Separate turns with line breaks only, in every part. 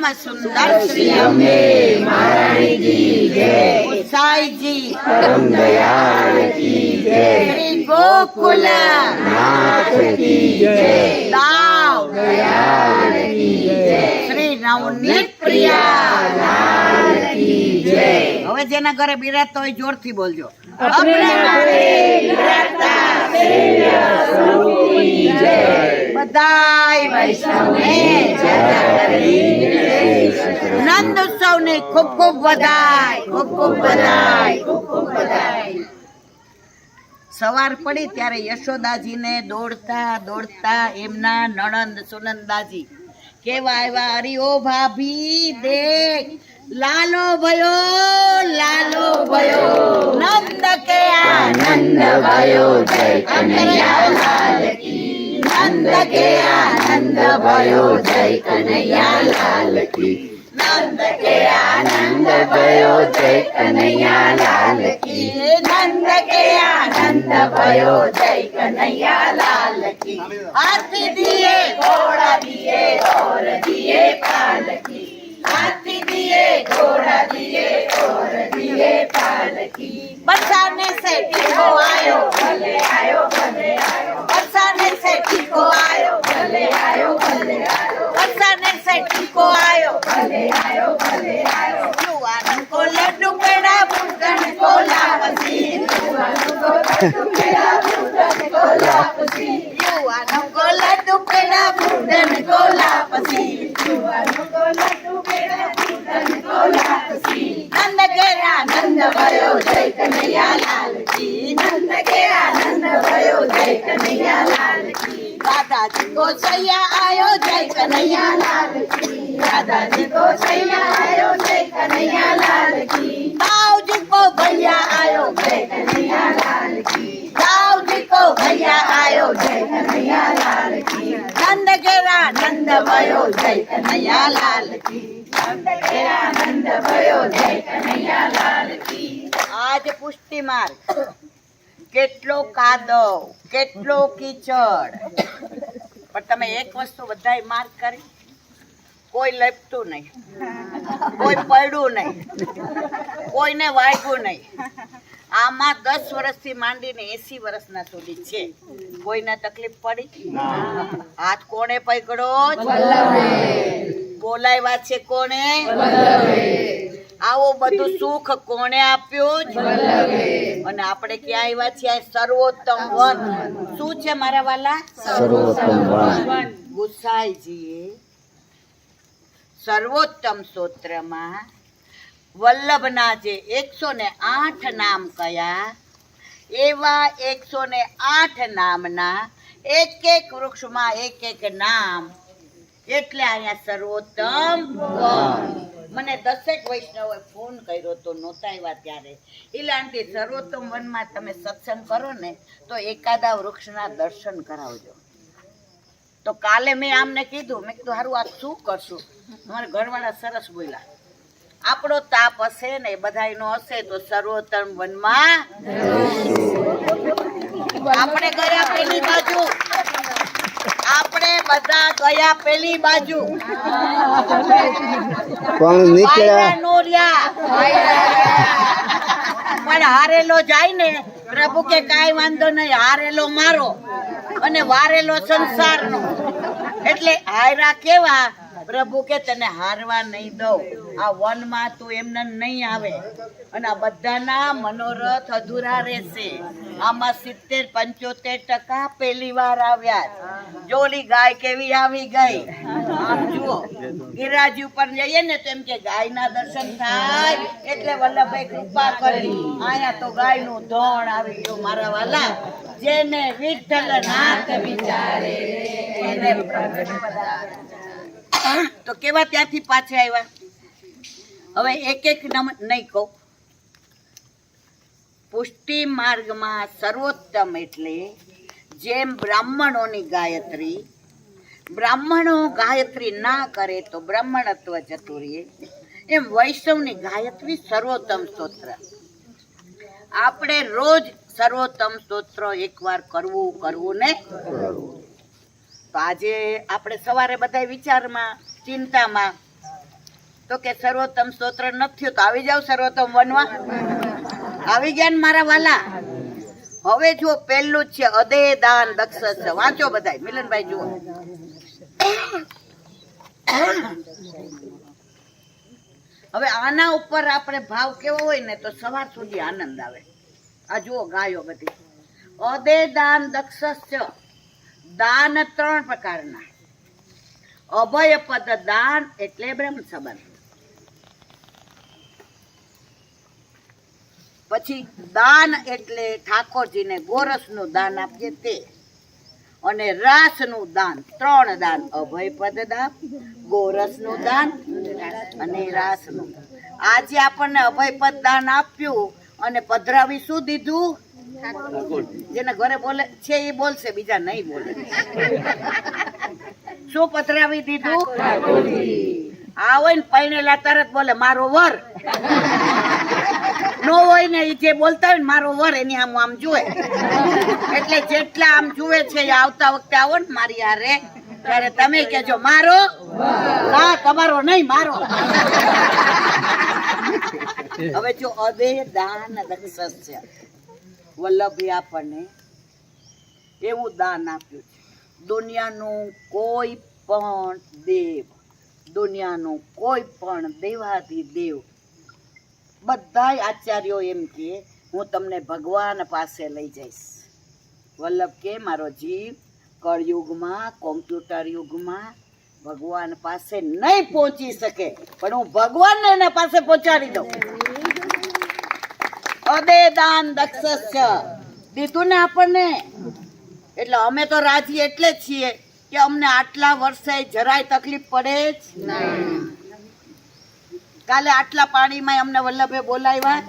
શ્યામ સુંદર શ્રી
અંબે મહારાણી કી જય,
સાઈજી
પરમ દયાળ કી જય,
શ્રી ગોકુલ
નાથ કી જય,
દાવ
દયાળ કી જય,
શ્રી નવનીત પ્રિયા
લાલ કી જય.
હવે જેના ઘરે બિરાજતો હોય જોરથી બોલજો.
अपने घरे बिराजता सेव्य स्वरूपी जय,
બધાય
वैष्णवने जय કરી
નંદ ઉત્સવને ખૂબ ખૂબ વધાય, ખૂબ ખૂબ વધાય,
ખૂબ ખૂબ બધાઈ.
સવાર પડી ત્યારે યશોદાજીને દોડતા દોડતા એમના નણંદ સુનંદાજી કેવા આવ્યા, અરે ઓ ભાભી દેખ લાલો ભયો નંદ કે
આનંદ भयो जय कन्हैया लाल की, नंद के आनंद भयो जय कन्हैया लाल की, नंद के आनंद भयो जय कन्हैया लाल की, नंद के आनंद भयो जय कन्हैया लाल की.
હાથી દિએ
घोड़ा दिए और दिए पालकी, हाथी दिए घोड़ा दिए और दिए पालकी.
બરસાને સે ટીકો આયો,
भले आयो भले आयो,
બરસાને સે ટીકો આયો,
भले आयो भले आयो,
બરસાને સે ટીકો આયો.
भले आयो भले आयो.
યુવાન કો લડ્ડુ પેડા પૂતન કો લાપસી, યુવાન કો લડ્ડુ પેડા પૂતન કો લાપસી, નંદ કે આનંદ
भयो जय कन्हैया लाल की, नंद के आनंद भयो जय कन्हैया लाल की,
દાદાજી કો સૈયા આયો જય કનૈયા
लाल की, दादाजी को सैया आयो जय कन्हैया लाल की,
બાવજી કો ભૈયા આયો,
जय कन्हैया लाल की,
બાવજી કો ભૈયા આયો
जय कन्हैया लाल की,
નંદ કે આનંદ
भयो जय कन्हैया लाल की, नंद के आनंद भयो जय कन्हैया लाल की.
આજ પુષ્ટિ માર્ગ કેટલો કાદવ, કેટલો કીચડ, પણ તમે એક વસ્તુ બધાય માર્ગ કરી, કોઈ લપતું નહીં, કોઈ પડ્યું નહીં, કોઈને વાગ્યું નહીં. આમાં 10 વર્ષથી માંડીને 80 વર્ષના સુધી છે. કોઈને તકલીફ પડી? હાથ કોણે પકડ્યો? બોલાવ્યા છે કોણે? આવો બધું સુખ કોણે આપ્યું? અને આપણે ક્યાં આવ્યા છીએ? સર્વોત્તમ વન. શું છે મારા વાલા?
સર્વોત્તમ વન.
ગુસાઈજીએ સર્વોત્તમ સ્તોત્રમાં વલ્લભના જે 108 નામ કયા, એવા 108 નામના એક એક વૃક્ષમાં એક એક નામ, એટલે અહીંયા સર્વોત્તમ વન. મને 10 વૈષ્ણવે ફોન કર્યો તો નહોતા આવ્યા ત્યારે, એટલે આંટી સર્વોત્તમ વનમાં તમે સત્સંગ કરો ને તો એકાદા વૃક્ષના દર્શન કરાવજો. તો કાલે મેં આમને કીધું, મેં કીધું સારું આ શું કરશું? અમારા ઘરવાળા સરસ બોલ્યા, આપણો તાપ હશે ને બધાયનો હશે તો સર્વોત્તમ વનમાં આપણે ગયા પેલી બાજુ, આપણે બધા ગયા પેલી બાજુ,
પણ નીકળ્યા
નો રહ્યા. પણ હારેલો જાય ને પ્રભુ કે કાંઈ વાંધો નહીં, હારેલો મારો અને વારેલો સંસારનો. એટલે હાયરા કેવા? પ્રભુ કે તને હારવા નહીં દઉં, આ વનમાં તું એમને નહીં આવે અને આ બધાના મનોરથ અધૂરા રહેશે. આમાં 70-75% પહેલી વાર આવ્યા. જોલી ગાય કેવી આવી ગઈ, આમ જુઓ. ગિરિરાજ ઉપર જઈએ ને તો એમ કે ગાયના દર્શન થાય એટલે વલ્લભભાઈ કૃપા કરી. અહીંયા તો ગાયનું ધોણ આવી ગયું મારા વાલા. જેને વિઠ્ઠલ નાથ વિચારે એને પ્રગટ પધારે. તો કેવા ત્યાંથી પાછા આવ્યા? હવે એક એક નામ નહીં કહું. પુષ્ટિ માર્ગમાં સર્વોત્તમ એટલે જેમ બ્રાહ્મણોની ગાયત્રી, બ્રાહ્મણો ગાયત્રી ના કરે તો બ્રાહ્મણત્વ જતું રહે, એમ વૈષ્ણવની ગાયત્રી સર્વોત્તમ સ્તોત્ર. આપણે રોજ સર્વોત્તમ સ્તોત્ર એકવાર કરવું ને. તો આજે આપણે સવારે બધા વિચારમાં ચિંતામાં તો કે સર્વોત્તમ સ્તોત્ર નથી થયું, તો આવી જાવ સર્વોત્તમ વનમાં. આવી ગયા ને મારા વાલા. હવે જો પહેલું જ છે અદે દાન દક્ષ. વાંચો બધાય. મિલનભાઈ જુઓ. હવે આના ઉપર આપણે ભાવ કેવો હોય ને તો સવાર સુધી આનંદ આવે. આ જુઓ ગાયો બધી. અદે દાન દક્ષ. દાન 3 પ્રકારના. અભય પદ દાન એટલે બ્રહ્મ સંબંધ. પછી દાન એટલે ઠાકોરજીને ગોરસનું દાન આપીએ તે, અને રાસનું દાન. 3 દાન. અભય પદ દાન, ગોરસનું દાન અને રાસનું. આજે આપણને અભય પદ દાન આપ્યું અને પધરાવી શું દીધું? જેને ઘરે બોલે છે એ બોલશે, બીજા નહીં બોલે. શું પધરાવી દીધું? આ હોય ને પૈણેલા તરત બોલે મારો વર. નો હોય ને એ જે બોલતા હોય ને મારો વર, એની આમ જુએ. એટલે જેટલા આમ જુએ છે એ આવતા વખતે આવો ને મારી હારે ત્યારે તમે કેજો મારો. હા, તમારો નહીં, મારો. હવે જો અદે દાન દક્ષ છે. વલ્લભે આપણને એવું દાન આપ્યું છે. દુનિયાનું કોઈ પણ દેવ, દુનિયાનું કોઈ પણ દેવાધિદેવ, બધાય આચાર્યો એમ કે હું તમને ભગવાન પાસે લઈ જઈશ. વલ્લભ કે મારો જીવ કળયુગમાં, કોમ્પ્યુટર યુગમાં ભગવાન પાસે નહીં પહોંચી શકે, પણ હું ભગવાનને એના પાસે પહોંચાડી દઉં. અદે દાન દક્ષ દીધું ને આપણને. એટલે અમે તો રાજી એટલે જ છીએ કે અમને આટલા વર્ષે જરાય તકલીફ પડે જ નહીં. કાલે આટલા પાણીમાં અમને વલ્લભે બોલાવ્યા,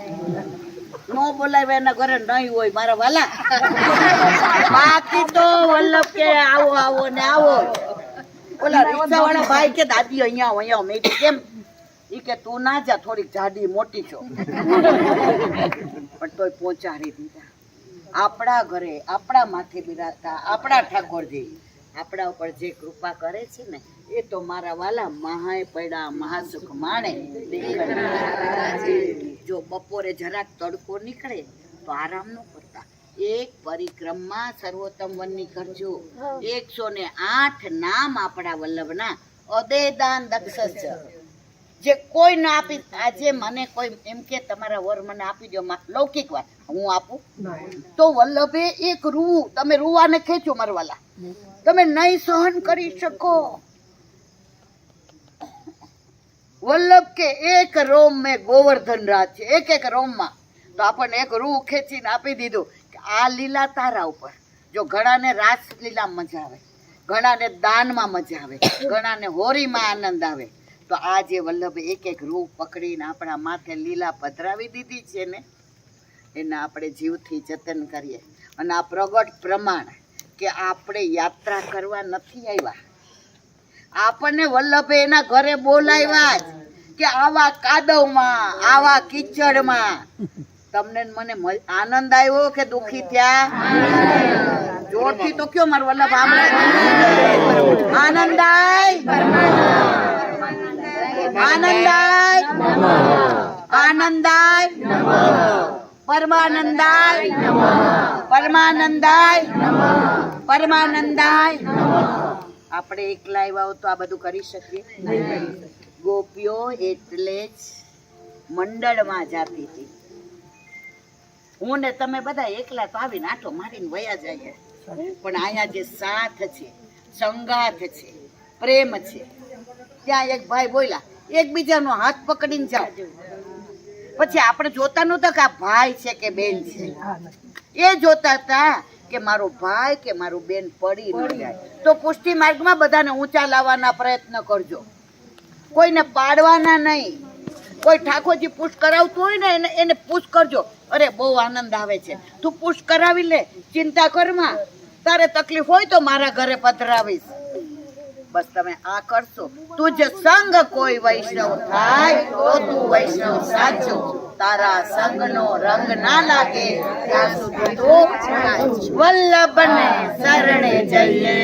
નો બોલાવ્યા એના ઘરે નહીં હોય મારા વાલા. બાકી તો વલ્લભ કે આવો આવો ને આવો. ઓલા રિક્ષા વાળા ભાઈ કે દાદી અહીંયા આવો, અહીંયા. મેં કેમ? ઈ કે તું ના જા, થોડીક જાડી મોટી છો. પણ તોય પહોંચાડી દીધા. આપણા ઘરે આપણા માથે બિરાજતા આપણા ઠાકોરજી આપણા ઉપર જે કૃપા કરે છે ને એ તો મારા વાલા મહાય પડ્યા મહાસુખ માણે. જો બપોરે જરાક તડકો નીકળે તો આરામ ન કરતા. એક પરિક્રમા સર્વોત્તમ વનની કરજો. 108 નામ આપણા વલ્લભના અદે દાન દક્ષ. જે કોઈ ના આપી, આજે મને કોઈ એમ કે તમારા વર મને આપી દો, લૌકિક વાત હું આપું તો વલ્લભે એક રૂ, તમે રૂવાને ખેંચો મારવાલા, તમે નહીં સહન કરી શકો. વલ્લભ કે એક રોમ મેં ગોવર્ધન રાજ છે, એક રોમમાં. તો આપણને એક રૂ ખેંચીને આપી દીધું કે આ લીલા તારા ઉપર. જો ઘણાને રાસ લીલા મજા આવે, ઘણાને દાનમાં મજા આવે, ઘણાને હોરીમાં આનંદ આવે, તો આ જે વલ્લભે એક રૂપ પકડીને આપણા માથે લીલા પધરાવી દીધી છે ને એને આપણે જીવથી જતન કરીએ. અને આ પ્રગટ પ્રમાણ કે આપણે યાત્રા કરવા નથી આવ્યા. આપણને વલ્લભે એના ઘરે બોલાવ્યા જ કે આવા કાદવમાં, આવા કીચડમાં તમને મને આનંદ આવ્યો કે દુખી થયા? જોરથી તો કયો મારો વલ્લભ. આનંદ આનંદાય આનંદાય પરમાનંદાય પરમાનંદાય પરમાનંદાય. આપણે એકલા આવ્યા તો આ બધું કરી શકીએ? ગોપીઓ એટલે જ મંડળમાં જાતી હતી. હું ને તમે બધા એકલા તો આવીને આટો મારીને વયા જઈએ, પણ અહીંયા જે સાથ છે, સંગાથ છે, પ્રેમ છે. ત્યાં એક ભાઈ બોલ્યા એકબીજાનો હાથ પકડીને જાઓ. પછી આપણે જોતા નહોતા કે આ ભાઈ છે કે બેન છે, એ જોતા હતા કે મારો ભાઈ કે મારું બેન પડી ન જાય. તો પુષ્ટિ માર્ગમાં બધાને ઊંચા લાવવાના પ્રયત્ન કરજો, કોઈને પાડવાના નહીં. કોઈ ઠાકોરજી પુશ કરાવતું હોય ને એને પુશ કરજો. અરે બહુ આનંદ આવે છે, તું પુશ કરાવી લે, ચિંતા કરમાં. તારે તકલીફ હોય તો મારા ઘરે પધરાવીશ. બસ તમે આ કરશો. તુજ સંગ કોઈ વૈષ્ણવ થાય તો તું વૈષ્ણવ સાચો. તારા સંગનો રંગ ના લાગે ત્યાં સુધી તું વલ્લભને શરણે જઈએ.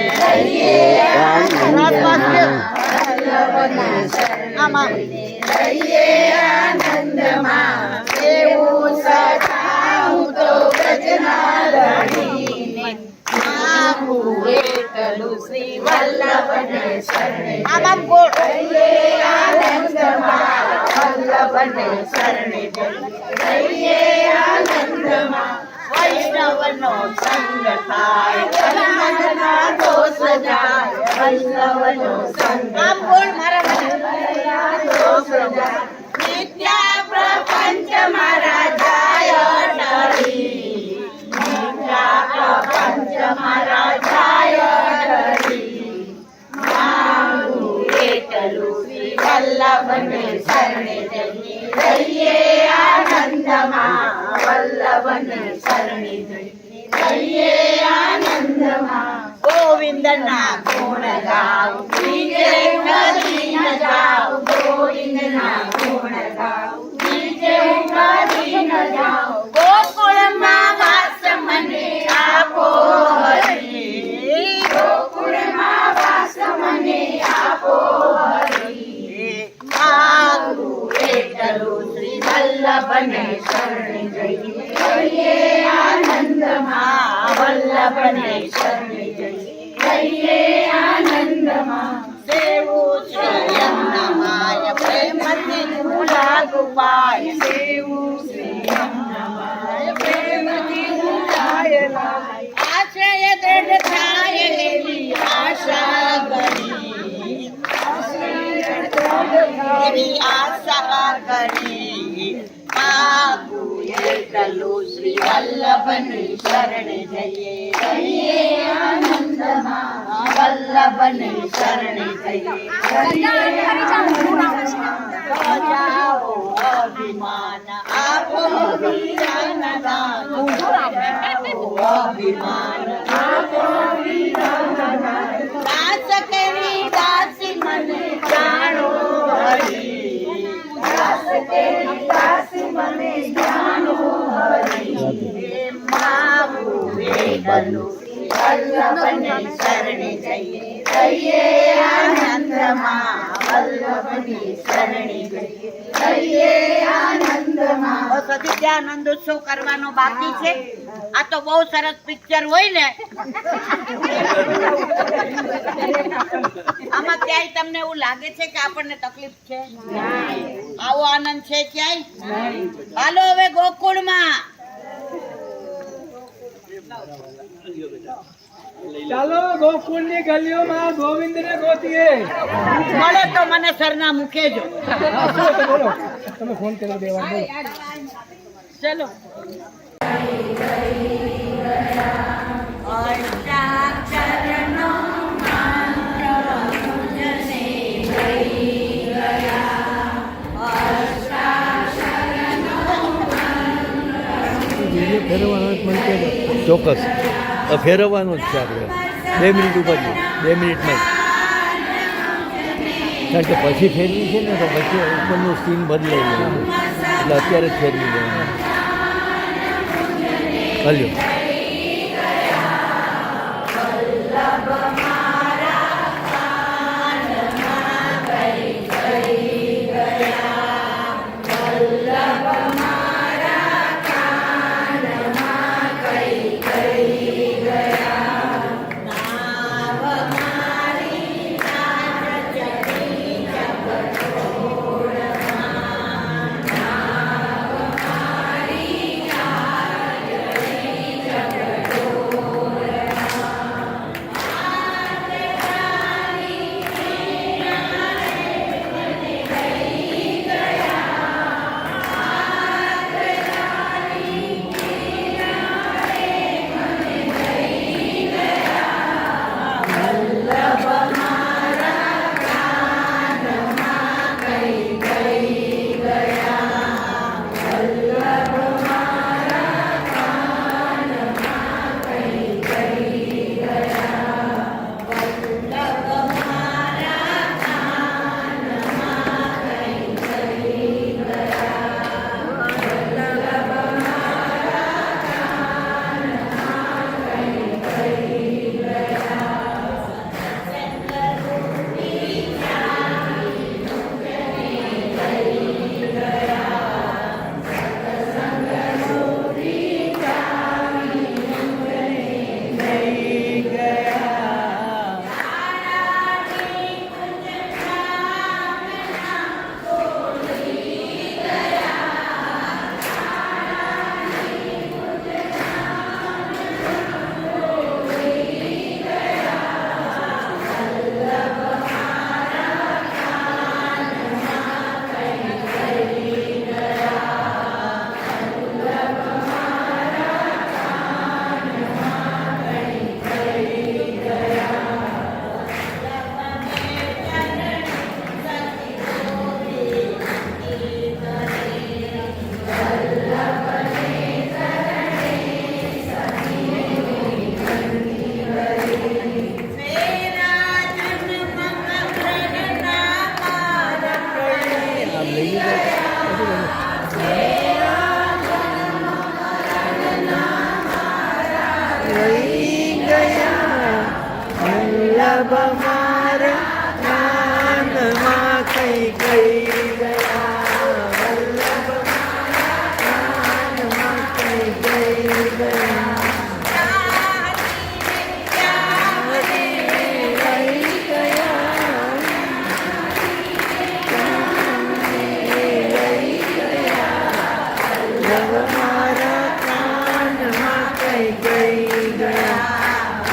આમાં
રહીએ આનંદમાં એવું સજાઉં તો વ્રજના રણીને માગું એટલું શ્રી વલ્લભને શરણે
આમાં બોલ
રહીએ આનંદમાં વલ્લભને શરણે રહીએ આનંદમાં
વૈષ્ણવનો સંગ થાય
મનના દોષ જાય વૈષ્ણવનો સંગ
આમ બોલ મારા
દોષ જાય નિત્યા પ્રપંચ મારા જાય ડરી નિત્યા પ્રપંચ મારા જાય ડરી માગું એટલું શ્રી વલ્લભને શરણે જઈએ રહીએ આનંદમાં વલ્લભને શરણે જઈએ રહીએ આનંદમાં
ગોવિંદના
ગુણ ગાઉં બીજે કદી ન જાઉં ગોવિંદના ગુણ ગાઉં બીજે કદી ન જાઉં ગોકુળમાં વાસ મને આપો હરી ગોકુળમાં વાસ મને આપો હરી માગું એટલું શ્રી વલ્લભને શરણે જઈએ રહીએ આનંદમાં વલ્લભને શરણે જઈએ રહીએ આનંદમાં
દેવું શ્રી અન્નમાય પ્રેમથી મુલાગુ પાય
દેવું શ્રી અન્નમાય પ્રેમથી મુલાયેલા
આશ્રય દ્રઢ થાય એવી આશા કરી એવી આશા કરી માગું એટલું શ્રી વલ્લભની શરણે જઈએ
રહીએ આનંદમાં
વલ્લભની શરણે જઈએ જાઓ અભિમાન આપો વીરાનદાન અભિમાન
આપો વીરાનદાન
દાસ કેરી દાસી મને જાણો હરી
દાસ કેરી દાસી મને જાણો હરી
માગું એટલું વલ્લભને શરણે જઈએ
રહીએ
આનંદમાં
વલ્લભની શરણે જઈએ રહીએ આનંદમાં
બસ હજી ત્યાં આનંદોત્સવ કરવાનો બાકી છે. આ તો બહુ સરસ પિક્ચર હોય ને આમાં ક્યાંય તમને એવું લાગે છે કે આપણને તકલીફ છે? આવો આનંદ છે ક્યાંય? હાલો હવે ગોકુળમાં.
ચાલો ગોકુળની ગલીઓમાં ગોવિંદને ગોતીએ.
મળે તો મને સરનામું કહેજો.
બોલો તમે ફોન કરી દેવાનો.
ચલો.
ચોક્કસ ફેરવવાનું જ છે આપણે 2 મિનિટ ઉપર 2 મિનિટમાં કારણ કે પછી ફેરવી છે ને તો પછી ઉપરનું સીન બદલાઈ ગયું એટલે અત્યારે જ ફેરવી દેવાનું. હલ્યો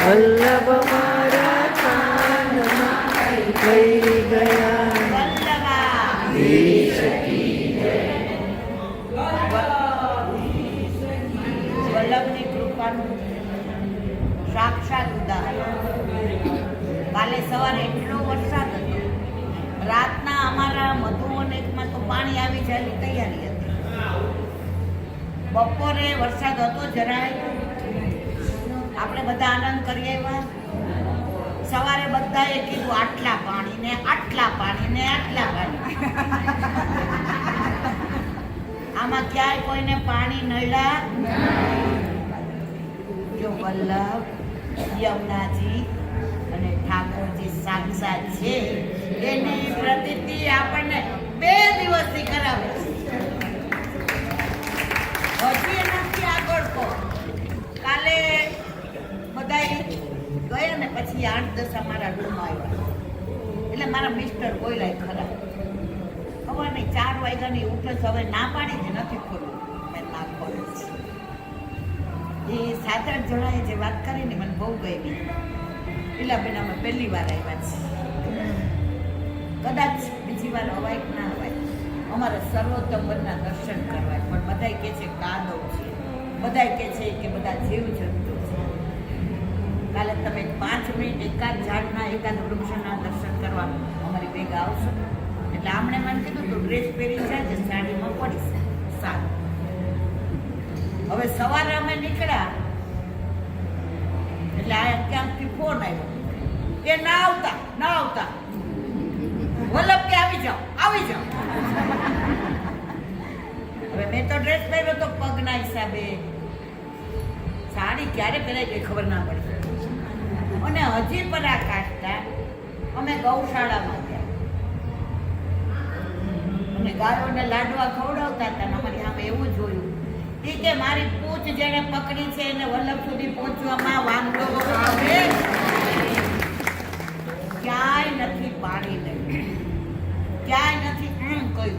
વલ્લભ મારા કાનમાં કઈ ગયા ઈશ કી
વલ્લભની કૃપાનું સાક્ષાત ઉદાહરણ. કાલે સવારે એટલો વરસાદ હતો, રાતના અમારા મધુવનેકમાં તો પાણી આવી જવાની તૈયારી હતી. બપોરે વરસાદ હતો જરાય, આપણે બધા આનંદ કરી આવ્યા. સવારે બધાએ કીધું આટલા પાણી ને આટલા પાણી ને આટલા પાણી. આમાં ક્યાંય કોઈને પાણી નડ્યા. જો વલ્લભ, યમુનાજી અને ઠાકોરજી સાક્ષાત છે એની પ્રતીતિ આપણને 2 દિવસથી કરાવે છે. હજી એનાથી આગળ કહો. કાલે બધા ગયા ને પછી 8-10 અમારા રૂમ આવ્યા. એટલે મારા મિસ્ટર બોલ્યા ખરા, ખબર નહીં 4 વાગ્યાની ઉઠે છે, હવે ના પાડી છે નથી ખોલવું. મેં ના ખોલું છે. એ 7-8 જણાએ જે વાત કરી ને મને બહુ ગમી. એટલે બેન અમે પહેલી વાર આવ્યા છીએ, કદાચ બીજી વાર અવાય કે ના અવાય. અમારે સર્વોત્તમ વનના દર્શન કરવા, પણ બધા કહે છે કાદવ છે, બધા કહે છે કે બધા જીવ જંતુ છે. કાલે તમે 5 મિનિટ એકાદ ઝાડના એકાદ વૃક્ષના દર્શન કરવા અમારી ભેગા આવશો. એટલે આમણે મને કીધું તું ડ્રેસ પહેરી જાય, સાડીમાં પડીશ. સારું. હવે સવારે અમે નીકળ્યા એટલે આ ક્યાંકથી ફોન આવ્યો કે ના આવતા વલ્લભ કે આવી જાઓ. હવે મેં તો ડ્રેસ પહેર્યો તો પગના હિસાબે, સાડી ક્યારે પહેરાઈ ગઈ ખબર ના પડી. અને હજી પરાકાષ્ઠા અમે ગૌશાળામાં ગયા અને ગાયોને લાડવા ખવડાવતા હતા. અમારી સામે એવું જોયું કે મારી પૂંછ જેને પકડી છે એને વલ્લભ સુધી પહોંચવામાં વાંધો આવે. ક્યાંય નથી પાણી નહીં, ક્યાંય નથી કહ્યું.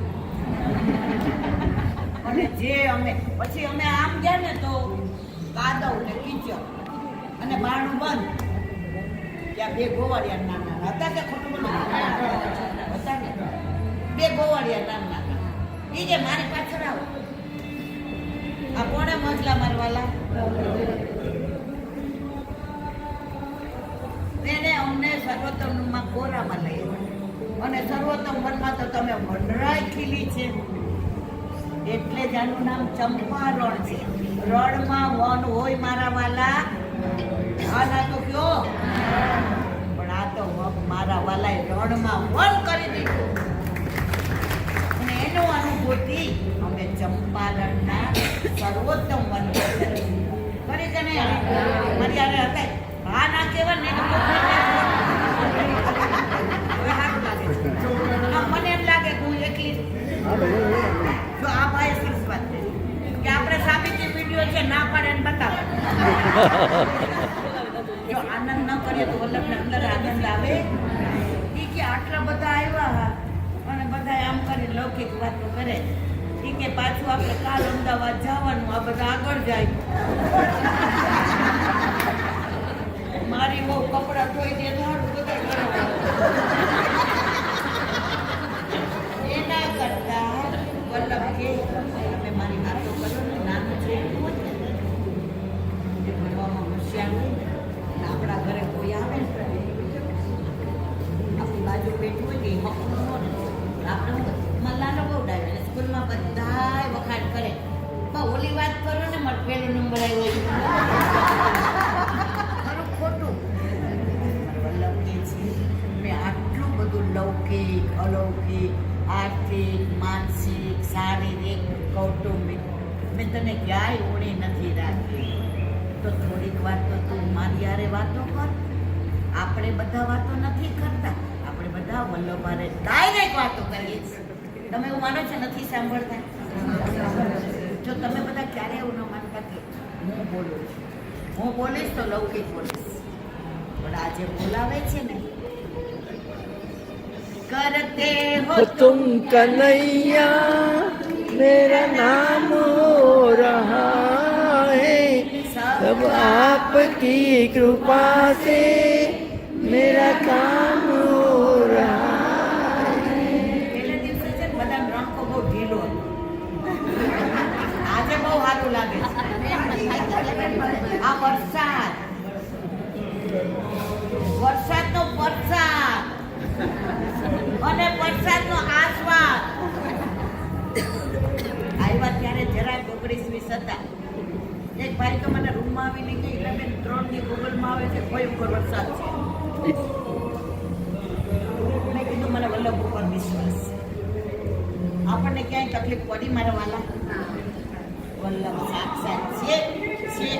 અને જે પછી અમે આમ ગયા ને તો કાદવ ને કીચડ અને બારણું બંધ. ત્યાં 2 ગોવાળિયા નાના હતા કે ખોટું બોલું હતા ને, 2 ગોવાળિયા નાના એ જે મારી પાછળ આવો. આ કોણે મજલા મારવાલા? તેને અમને સર્વોત્તમમાં કોરામાં લઈ આવ્યા. અને સર્વોત્તમ વનમાં તો તમે વનરાય ખીલી છે એટલે જ આનું નામ ચંપારણ છે. રણમાં વન હોય મારા વાલા. ના તો કયો, પણ આ તો મારા વાલાએ રણમાં વન કરી દીધું. અને એનું અનુભૂતિ અમે ચંપારણના સર્વોત્તમ વન કરી કે નહીં? મારી યારે હતા હા ના કહેવાય ને મને એમ લાગે હું એકલી. જો આ ભાઈ સરસ વાત છે કે આપણે સાબિતી વિડીયો છે ના પાડે ને બતાવે. જો આનંદ ન કરીએ તો વલ્લભને અંદર આનંદ આવે. એ કે આટલા બધા આવ્યા અને બધા આમ કરી લૌકિક વાતો કરે. એ કે પાછું આપણે કાલ અમદાવાદ જવાનું, આ બધા આગળ જાય. મારી બહુ કપડાં ધોઈ દે ધારું બધા એના કરતા વલ્લભ કે તમે મારી વાતો કરો ને, નાનું છે એ ભણવામાં હોશિયાર હોય. આપણા ઘરે કોઈ આવે ને આપણી બાજુ બેઠું હોય કે આપણે મલ્લાનો બહુ ડાય સ્કૂલમાં બધા વખાણ કરે. ઓલી વાત કરો ને મારે 1લો નંબર આવ્યો ખરું ખોટું. વલ્લભ કે છે મેં આટલું બધું લૌકિક અલૌકિક આર્થિક માનસિક શારીરિક કૌટુંબિક મેં તને ક્યાંય ઓળી નથી રાખી. તો થોડીક વાર તો તું મારી યારે વાતો કર. આપણે બધા વાતો નથી કરતા, આપણે બધા બધા વલ્લભારે ડાયરેક્ટ વાતો કરીએ છીએ. તમે એવું માનો છો નથી સાંભળતા? જો તમે બધા ક્યારે એવું ન માનતા કે હું બોલું છું, હું બોલીશ તો લૌકિક બોલીશ, પણ આજે બોલાવે છે ને करते हो
तुम कन्हैया मेरा नाम हो रहा है सब आपकी कृपा से मेरा काम हो रहा
પહેલા દિવસે છે ને બધા રણકો બહુ ઢીલો હતો. આજે બહુ સારું લાગે છે. આ વરસાદનો વરસાદ અને વરસાદનો આસ્વાદ આવ્યા ત્યારે જરાક 19-20 હતા. એક ભાઈ તો મને રૂમમાં આવીને કહે કે બેન 3 દી ગૂગલમાં આવે છે ભયંકર વરસાદ છે. મેં કીધું મને વલ્લભ ઉપર વિશ્વાસ છે. આપણને ક્યાંય તકલીફ પડી મારા વાલા? વલ્લભ સાક્ષાત છે.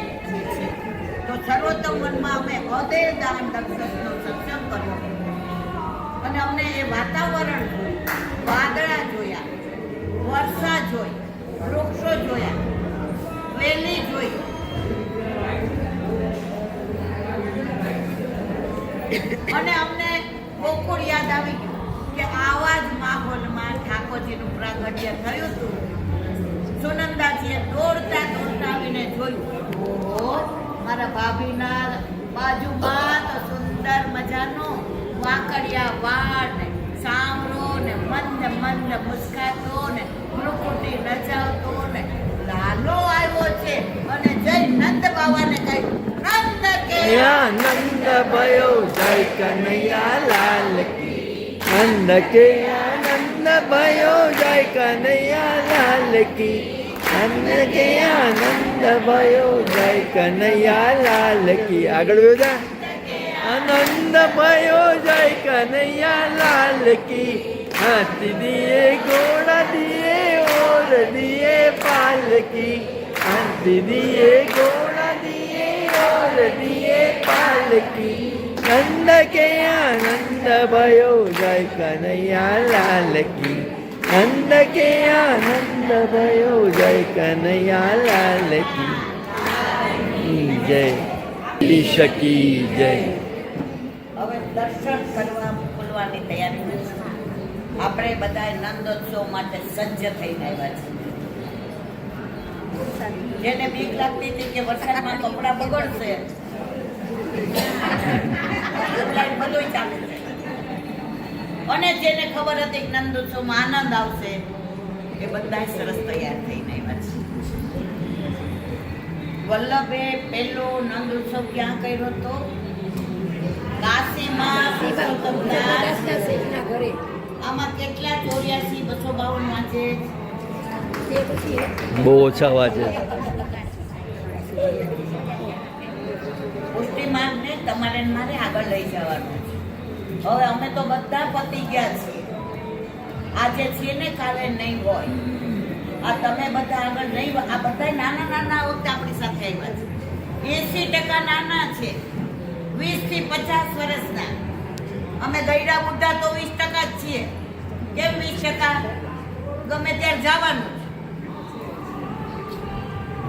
તો સર્વોત્તમ વનમાં અમે અદેય દાન દક્ષનો સત્સંગ કર્યો અને અમને એ વાતાવરણ જોયું, વાદળા જોયા, વર્ષા જોઈ, વૃક્ષો જોયા, વેલી જોઈ, અને અમને ગોકુળ યાદ આવી ગયું કે આવા જ માહોલમાં ઠાકોરજીનું પ્રાગટ્ય થયું હતું. સુનંદાજીએ દોડતા આવીને જોયું, ઓહો મારા ભાભીના બાજુમાં તો સુંદર મજાનો વાંકડિયા વાળ ને સામરો ને મંદ મંદ મુસ્કાતો ને ભ્રુકુટી નચાવતો ને લાલો આવ્યો છે અને જય નંદ બાવાને કહ્યું, નંદ કે
આનંદ भयो जय कन्हैया लाल की नंद के आनंद भयो जय कन्हैया लाल की नंद के आनंद भयो जय कन्हैया लाल की આગળ વધા आनंद भयो जय कन्हैया लाल की हाथी दिए घोड़ा दिए और दिए पालकी हाथी दिए घोड़ा दिए और दिए पालकी नंद के आनंद भयो जय कन्हैया लाल की नंद के आनंद भयो जय कन्हैया लाल की जय ईशकी जय.
હવે દર્શન કરવા મોકલવાની તૈયારી છે. આપણે બધા નંદોત્સવ માટે સજ્જ થઈને આવ્યા છીએ. જેને બીક લાગતી હતી કે વરસાદમાં કપડાં બગડશે, બધું ચાલે છે. અને જેને ખબર હતી કે નંદોત્સવમાં આનંદ આવશે, એ બધા સરસ તૈયાર થઈને આવ્યા છે. વલ્લભે પહેલો નંદોત્સવ ક્યાં કર્યો હતો? કાશીમાં. આમાં કેટલા 84, 252 વાંચે?
બહુ ઓછા વાંચે.
પુષ્ટિમાર્ગને તમારે ને મારે આગળ લઈ જવાનું. હવે અમે તો બધા પતી ગયા છીએ. આજે છીએ ને કાલે નહીં હોય. આ તમે બધા આગળ નહીં, આ બધા નાના નાના વખતે આપણી સાથે આવ્યા છે. 80% નાના છે, 20 થી 50 વર્ષના. અમે ગયડા બુઢા તો 20% જ છીએ. કેમ 20%? ગમે ત્યારે જવાનું.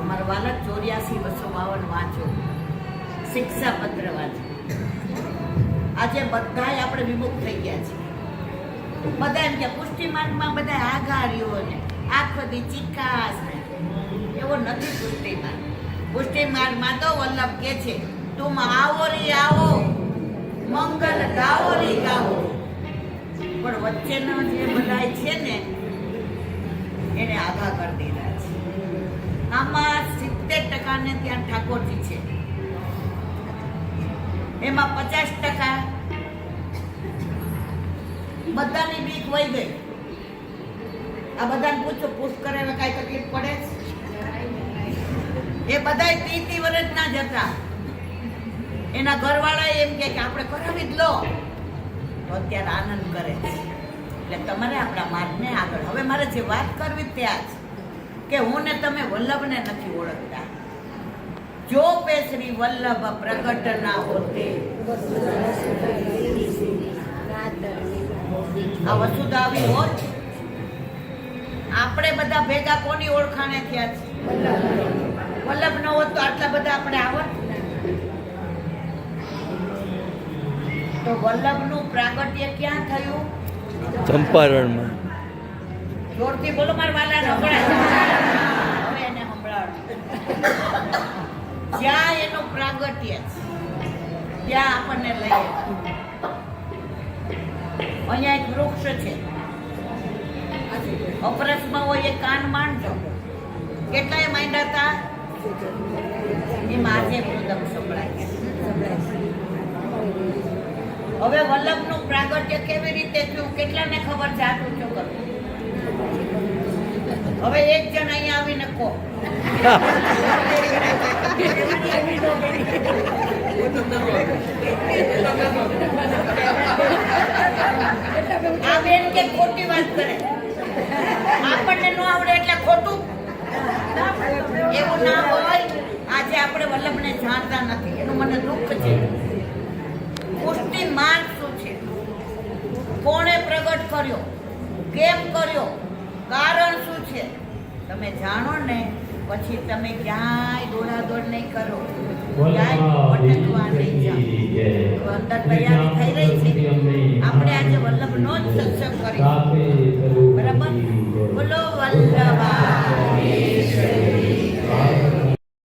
અમારા વાલક 84-252 વાંચો, શિક્ષાપત્ર વાંચો. આજે બધા આપણે વિમુખ થઈ ગયા છે. બધા એમ કે પુષ્ટિમાર્ગમાં બધા આઘારીઓ ને આખો દી ચિકાસ ને, એવો નથી પુષ્ટિમાર્ગ. પુષ્ટિમાર્ગમાં તો વલ્લભ કે છે, તુમ આવો રી આવો, મંગલ ગાવો રી ગાવો. પણ વચ્ચેનો જે બધા છે ને એને આઘા કરી દીધા છે. આમાં 70% ને ત્યાં ઠાકોરજી છે, એમાં 50% બધાની બીક વહી ગઈ. આ બધાને પૂછો, પુષ્કર હવે કઈ તકલીફ પડે છે? એ બધા 30 વર્ષના જ હતા. એના ઘરવાળા એમ કે આપણે કરાવી જ લો, તો અત્યારે આનંદ કરે છે. એટલે તમારે આપણા માર્ગને આગળ. હવે મારે જે વાત કરવી ત્યાં જ કે હું ને તમે વલ્લભને નથી ઓળખતા. જો પે શ્રી વલ્લભ પ્રગટ ના હોતે આ વસુધા આવી હોત, આપણે બધા ભેગા કોની ઓળખાણે થયા છે? વલ્લભ ન હોત તો આટલા બધા આપણે આવત. તો વલ્લભનું પ્રાગટ્ય ક્યાં થયું?
ચંપારણમાં.
જોરથી બોલો મારા વાલા, સંભળાય. હવે એને સંભળાવો. જ્યાં એનું પ્રાગટ્ય છે ત્યાં આપણને લઈએ. અહીંયા એક વૃક્ષ છે, અપરસમાં હોય એ કાન માંડજો. કેટલાય માંડ્યા હતા? એમાં આજે મૃદંગ સંભળાય. હવે વલ્લભનું પ્રાગટ્ય કેવી રીતે થયું? કેટલાને ખબર છે? આટલું શું કરું? હવે એક જણ અહીંયા આવીને કહો. આ બેન કે ખોટી વાત કરે, આપણને ન આવડે એટલે ખોટું. એવું ના હોય. આજે આપણે વલ્લભને જાણતા નથી, એનું મને દુઃખ છે. પુષ્ટિ માર્ગ શું છે? કોણે પ્રગટ કર્યો? કેમ કર્યો? કારણ શું છે? તમે જાણો ને પછી તમે ક્યાંય દોડાદોડ નહીં કરો, ક્યાંય ભટકવા નહીં જાઓ. અંદર તૈયારી થઈ રહી છે. આપણે આજે વલ્લભનો જ સત્સંગ કરીશું. બરાબર? બોલો વલ્લભા